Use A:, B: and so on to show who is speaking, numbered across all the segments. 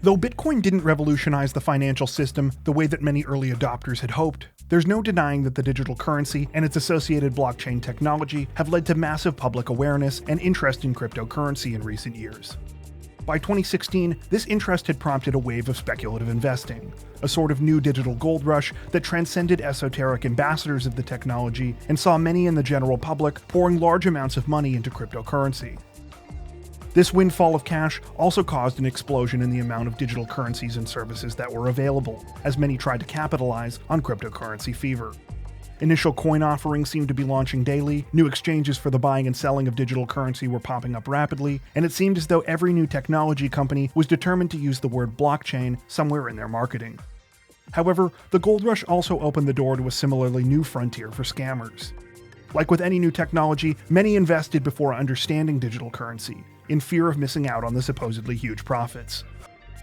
A: Though Bitcoin didn't revolutionize the financial system the way that many early adopters had hoped, there's no denying that the digital currency and its associated blockchain technology have led to massive public awareness and interest in cryptocurrency in recent years. By 2016, this interest had prompted a wave of speculative investing, a sort of new digital gold rush that transcended esoteric ambassadors of the technology and saw many in the general public pouring large amounts of money into cryptocurrency. This windfall of cash also caused an explosion in the amount of digital currencies and services that were available, as many tried to capitalize on cryptocurrency fever. Initial coin offerings seemed to be launching daily, new exchanges for the buying and selling of digital currency were popping up rapidly, and it seemed as though every new technology company was determined to use the word blockchain somewhere in their marketing. However, the gold rush also opened the door to a similarly new frontier for scammers. Like with any new technology, many invested before understanding digital currency, in fear of missing out on the supposedly huge profits.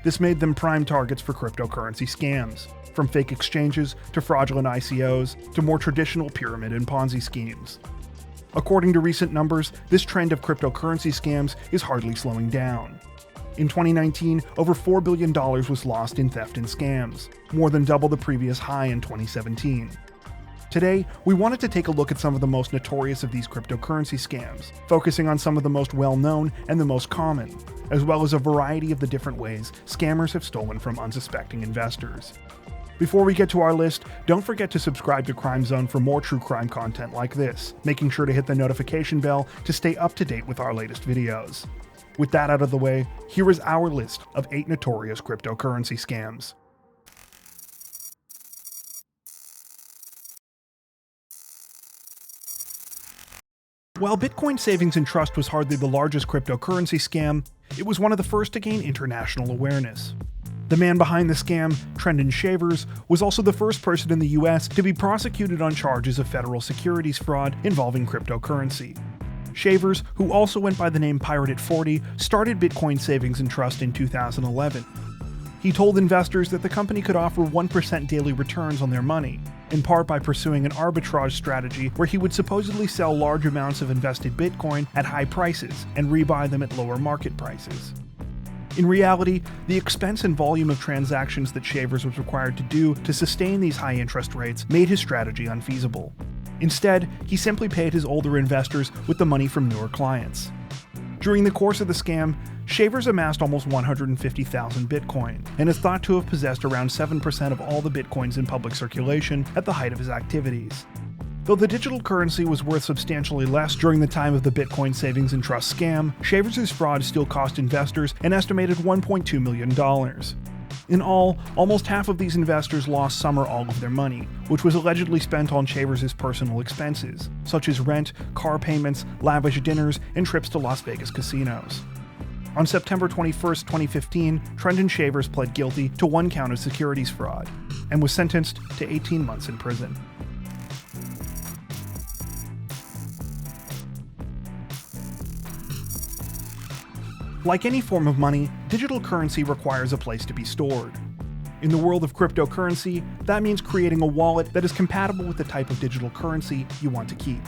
A: This made them prime targets for cryptocurrency scams, from fake exchanges to fraudulent ICOs to more traditional pyramid and Ponzi schemes. According to recent numbers, this trend of cryptocurrency scams is hardly slowing down. In 2019, over $4 billion was lost in theft and scams, more than double the previous high in 2017. Today, we wanted to take a look at some of the most notorious of these cryptocurrency scams, focusing on some of the most well-known and the most common, as well as a variety of the different ways scammers have stolen from unsuspecting investors. Before we get to our list, don't forget to subscribe to Crime Zone for more true crime content like this, making sure to hit the notification bell to stay up to date with our latest videos. With that out of the way, here is our list of 8 notorious cryptocurrency scams. While Bitcoin Savings and Trust was hardly the largest cryptocurrency scam, it was one of the first to gain international awareness. The man behind the scam, Trendon Shavers, was also the first person in the US to be prosecuted on charges of federal securities fraud involving cryptocurrency. Shavers, who also went by the name Pirate at 40, started Bitcoin Savings and Trust in 2011. He told investors that the company could offer 1% daily returns on their money, in part by pursuing an arbitrage strategy where he would supposedly sell large amounts of invested Bitcoin at high prices and rebuy them at lower market prices. In reality, the expense and volume of transactions that Shavers was required to do to sustain these high interest rates made his strategy unfeasible. Instead, he simply paid his older investors with the money from newer clients. During the course of the scam, Shavers amassed almost 150,000 Bitcoin, and is thought to have possessed around 7% of all the Bitcoins in public circulation at the height of his activities. Though the digital currency was worth substantially less during the time of the Bitcoin Savings and Trust scam, Shavers' fraud still cost investors an estimated $1.2 million. In all, almost half of these investors lost some or all of their money, which was allegedly spent on Shavers' personal expenses, such as rent, car payments, lavish dinners, and trips to Las Vegas casinos. On September 21, 2015, Trendon Shavers pled guilty to 1 count of securities fraud, and was sentenced to 18 months in prison. Like any form of money, digital currency requires a place to be stored. In the world of cryptocurrency, that means creating a wallet that is compatible with the type of digital currency you want to keep.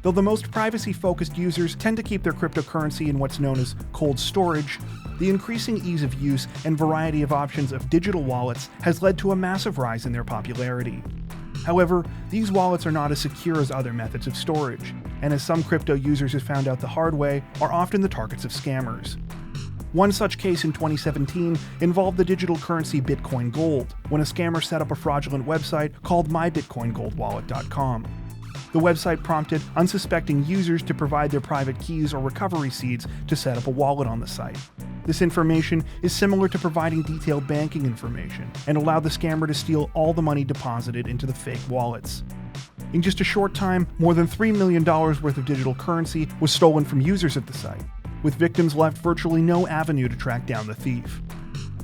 A: Though the most privacy-focused users tend to keep their cryptocurrency in what's known as cold storage, the increasing ease of use and variety of options of digital wallets has led to a massive rise in their popularity. However, these wallets are not as secure as other methods of storage, and as some crypto users have found out the hard way, are often the targets of scammers. One such case in 2017 involved the digital currency Bitcoin Gold, when a scammer set up a fraudulent website called mybitcoingoldwallet.com. The website prompted unsuspecting users to provide their private keys or recovery seeds to set up a wallet on the site. This information is similar to providing detailed banking information, and allowed the scammer to steal all the money deposited into the fake wallets. In just a short time, more than $3 million worth of digital currency was stolen from users of the site, with victims left virtually no avenue to track down the thief.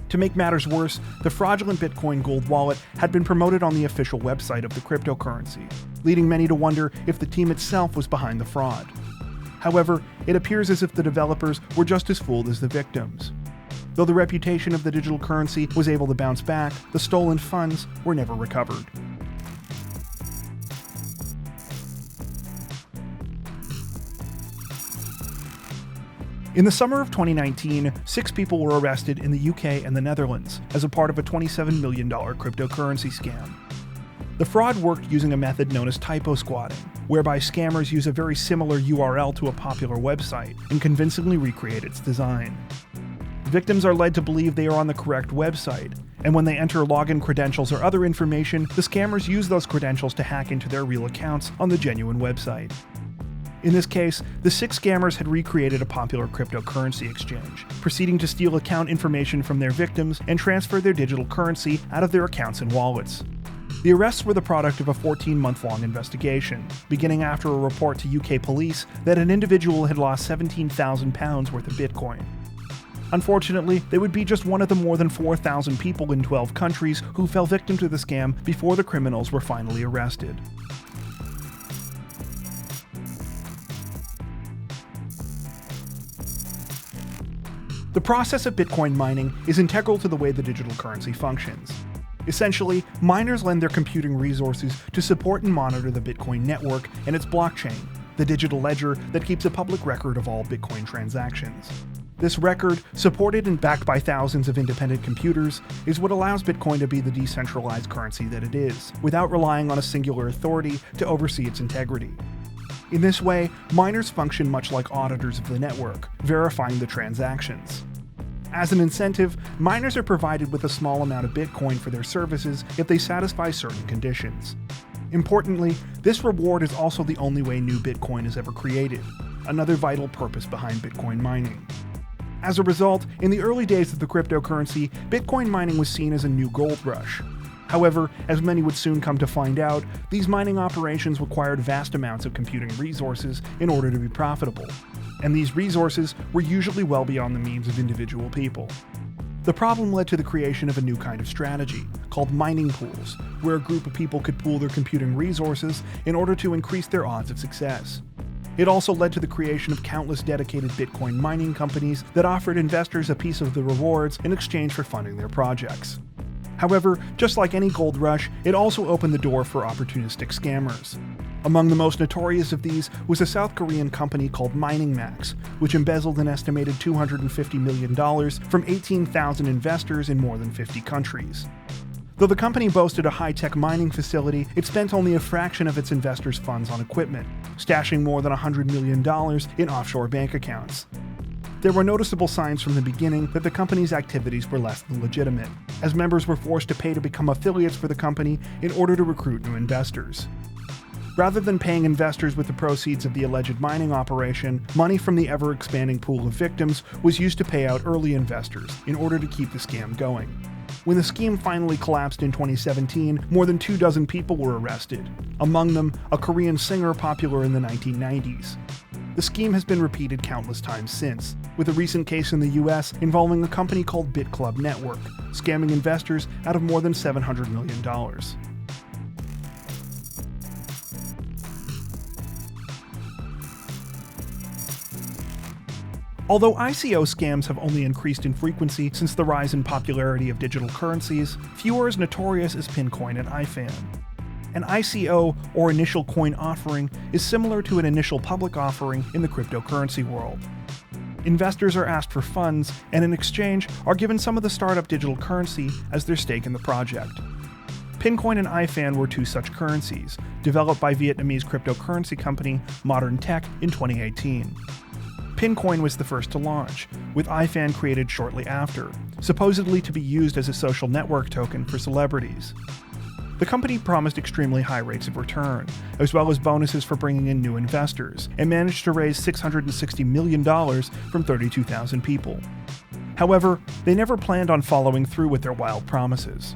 A: To make matters worse, the fraudulent Bitcoin Gold wallet had been promoted on the official website of the cryptocurrency, leading many to wonder if the team itself was behind the fraud. However, it appears as if the developers were just as fooled as the victims. Though the reputation of the digital currency was able to bounce back, the stolen funds were never recovered. In the summer of 2019, 6 people were arrested in the UK and the Netherlands as a part of a $27 million cryptocurrency scam. The fraud worked using a method known as typo squatting, whereby scammers use a very similar URL to a popular website and convincingly recreate its design. Victims are led to believe they are on the correct website, and when they enter login credentials or other information, the scammers use those credentials to hack into their real accounts on the genuine website. In this case, the 6 scammers had recreated a popular cryptocurrency exchange, proceeding to steal account information from their victims and transfer their digital currency out of their accounts and wallets. The arrests were the product of a 14-month-long investigation, beginning after a report to UK police that an individual had lost £17,000 worth of Bitcoin. Unfortunately, they would be just one of the more than 4,000 people in 12 countries who fell victim to the scam before the criminals were finally arrested. The process of Bitcoin mining is integral to the way the digital currency functions. Essentially, miners lend their computing resources to support and monitor the Bitcoin network and its blockchain, the digital ledger that keeps a public record of all Bitcoin transactions. This record, supported and backed by thousands of independent computers, is what allows Bitcoin to be the decentralized currency that it is, without relying on a singular authority to oversee its integrity. In this way, miners function much like auditors of the network, verifying the transactions. As an incentive, miners are provided with a small amount of Bitcoin for their services if they satisfy certain conditions. Importantly, this reward is also the only way new Bitcoin is ever created, another vital purpose behind Bitcoin mining. As a result, in the early days of the cryptocurrency, Bitcoin mining was seen as a new gold rush. However, as many would soon come to find out, these mining operations required vast amounts of computing resources in order to be profitable, and these resources were usually well beyond the means of individual people. The problem led to the creation of a new kind of strategy, called mining pools, where a group of people could pool their computing resources in order to increase their odds of success. It also led to the creation of countless dedicated Bitcoin mining companies that offered investors a piece of the rewards in exchange for funding their projects. However, just like any gold rush, it also opened the door for opportunistic scammers. Among the most notorious of these was a South Korean company called Mining Max, which embezzled an estimated $250 million from 18,000 investors in more than 50 countries. Though the company boasted a high-tech mining facility, it spent only a fraction of its investors' funds on equipment, stashing more than $100 million in offshore bank accounts. There were noticeable signs from the beginning that the company's activities were less than legitimate, as members were forced to pay to become affiliates for the company in order to recruit new investors. Rather than paying investors with the proceeds of the alleged mining operation, money from the ever-expanding pool of victims was used to pay out early investors in order to keep the scam going. When the scheme finally collapsed in 2017, more than 24 people were arrested, among them a Korean singer popular in the 1990s. The scheme has been repeated countless times since, with a recent case in the US involving a company called BitClub Network, scamming investors out of more than $700 million. Although ICO scams have only increased in frequency since the rise in popularity of digital currencies, few are as notorious as Pincoin and IFAN. An ICO, or initial coin offering, is similar to an initial public offering in the cryptocurrency world. Investors are asked for funds, and in exchange are given some of the startup digital currency as their stake in the project. Pincoin and IFAN were 2 such currencies, developed by Vietnamese cryptocurrency company Modern Tech in 2018. Pincoin was the first to launch, with IFAN created shortly after, supposedly to be used as a social network token for celebrities. The company promised extremely high rates of return, as well as bonuses for bringing in new investors, and managed to raise $660 million from 32,000 people. However, they never planned on following through with their wild promises.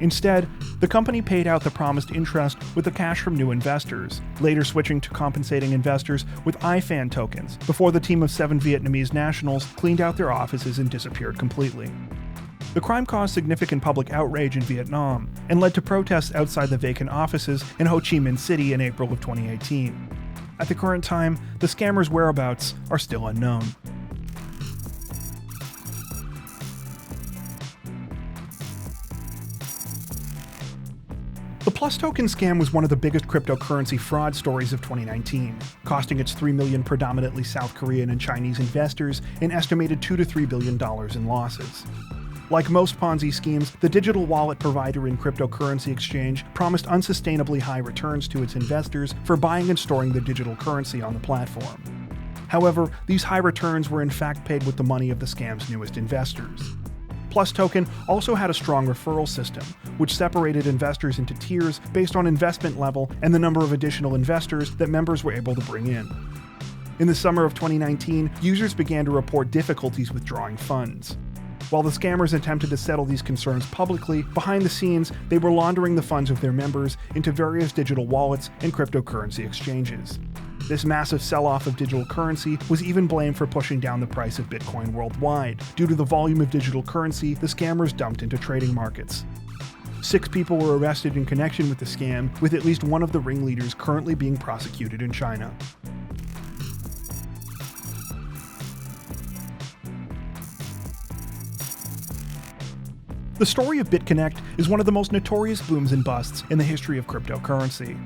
A: Instead, the company paid out the promised interest with the cash from new investors, later switching to compensating investors with IFAN tokens before the team of 7 Vietnamese nationals cleaned out their offices and disappeared completely. The crime caused significant public outrage in Vietnam and led to protests outside the vacant offices in Ho Chi Minh City in April of 2018. At the current time, the scammers' whereabouts are still unknown. The Plus Token scam was one of the biggest cryptocurrency fraud stories of 2019, costing its 3 million predominantly South Korean and Chinese investors an estimated $2 to $3 billion in losses. Like most Ponzi schemes, the digital wallet provider in cryptocurrency exchange promised unsustainably high returns to its investors for buying and storing their digital currency on the platform. However, these high returns were in fact paid with the money of the scam's newest investors. Plus Token also had a strong referral system, which separated investors into tiers based on investment level and the number of additional investors that members were able to bring in. In the summer of 2019, users began to report difficulties withdrawing funds. While the scammers attempted to settle these concerns publicly, behind the scenes, they were laundering the funds of their members into various digital wallets and cryptocurrency exchanges. This massive sell-off of digital currency was even blamed for pushing down the price of Bitcoin worldwide, due to the volume of digital currency the scammers dumped into trading markets. 6 people were arrested in connection with the scam, with at least one of the ringleaders currently being prosecuted in China. The story of BitConnect is one of the most notorious booms and busts in the history of cryptocurrency.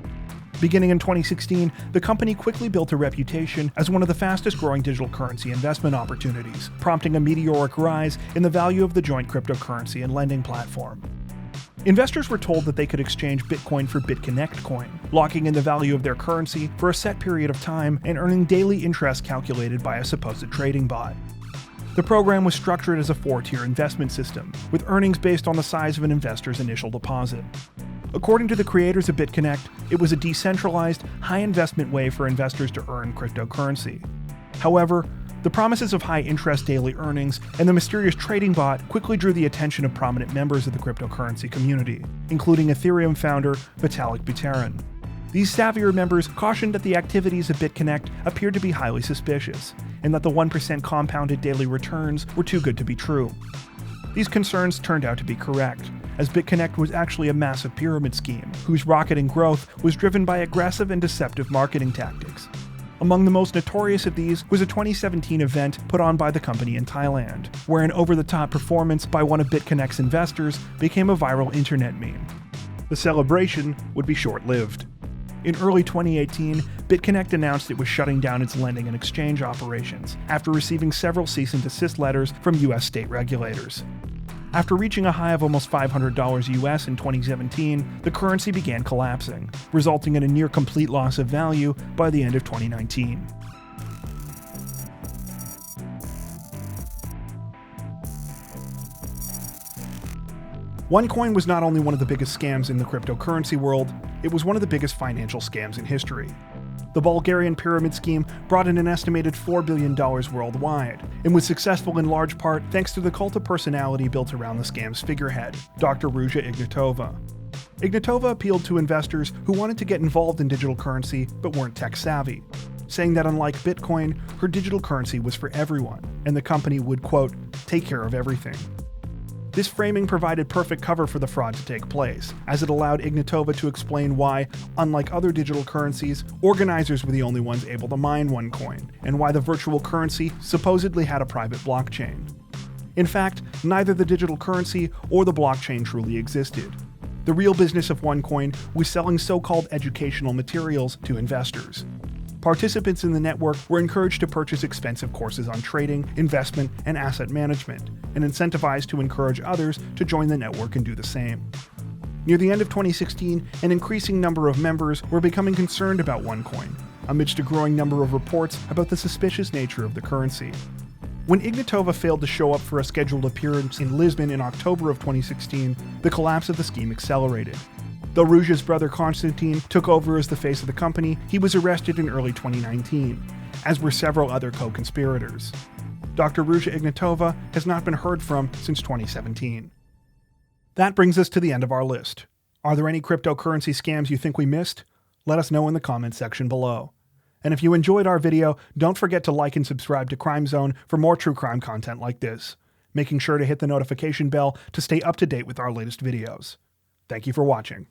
A: Beginning in 2016, the company quickly built a reputation as one of the fastest growing digital currency investment opportunities, prompting a meteoric rise in the value of the joint cryptocurrency and lending platform. Investors were told that they could exchange Bitcoin for BitConnect coin, locking in the value of their currency for a set period of time and earning daily interest calculated by a supposed trading bot. The program was structured as a 4-tier investment system, with earnings based on the size of an investor's initial deposit. According to the creators of BitConnect, it was a decentralized, high-investment way for investors to earn cryptocurrency. However, the promises of high-interest daily earnings and the mysterious trading bot quickly drew the attention of prominent members of the cryptocurrency community, including Ethereum founder Vitalik Buterin. These savvier members cautioned that the activities of BitConnect appeared to be highly suspicious, and that the 1% compounded daily returns were too good to be true. These concerns turned out to be correct, as BitConnect was actually a massive pyramid scheme, whose rocketing growth was driven by aggressive and deceptive marketing tactics. Among the most notorious of these was a 2017 event put on by the company in Thailand, where an over-the-top performance by one of BitConnect's investors became a viral internet meme. The celebration would be short-lived. In early 2018, BitConnect announced it was shutting down its lending and exchange operations, after receiving several cease and desist letters from US state regulators. After reaching a high of almost $500 US in 2017, the currency began collapsing, resulting in a near complete loss of value by the end of 2019. OneCoin was not only one of the biggest scams in the cryptocurrency world, it was one of the biggest financial scams in history. The Bulgarian pyramid scheme brought in an estimated $4 billion worldwide, and was successful in large part thanks to the cult of personality built around the scam's figurehead, Dr. Ruja Ignatova. Ignatova appealed to investors who wanted to get involved in digital currency but weren't tech-savvy, saying that unlike Bitcoin, her digital currency was for everyone, and the company would, quote, take care of everything. This framing provided perfect cover for the fraud to take place, as it allowed Ignatova to explain why, unlike other digital currencies, organizers were the only ones able to mine OneCoin, and why the virtual currency supposedly had a private blockchain. In fact, neither the digital currency or the blockchain truly existed. The real business of OneCoin was selling so-called educational materials to investors. Participants in the network were encouraged to purchase expensive courses on trading, investment, and asset management, and incentivized to encourage others to join the network and do the same. Near the end of 2016, an increasing number of members were becoming concerned about OneCoin, amidst a growing number of reports about the suspicious nature of the currency. When Ignatova failed to show up for a scheduled appearance in Lisbon in October of 2016, the collapse of the scheme accelerated. Though Ruja's brother Konstantin took over as the face of the company, he was arrested in early 2019, as were several other co-conspirators. Dr. Ruja Ignatova has not been heard from since 2017. That brings us to the end of our list. Are there any cryptocurrency scams you think we missed? Let us know in the comments section below. And if you enjoyed our video, don't forget to like and subscribe to Crime Zone for more true crime content like this, making sure to hit the notification bell to stay up to date with our latest videos. Thank you for watching.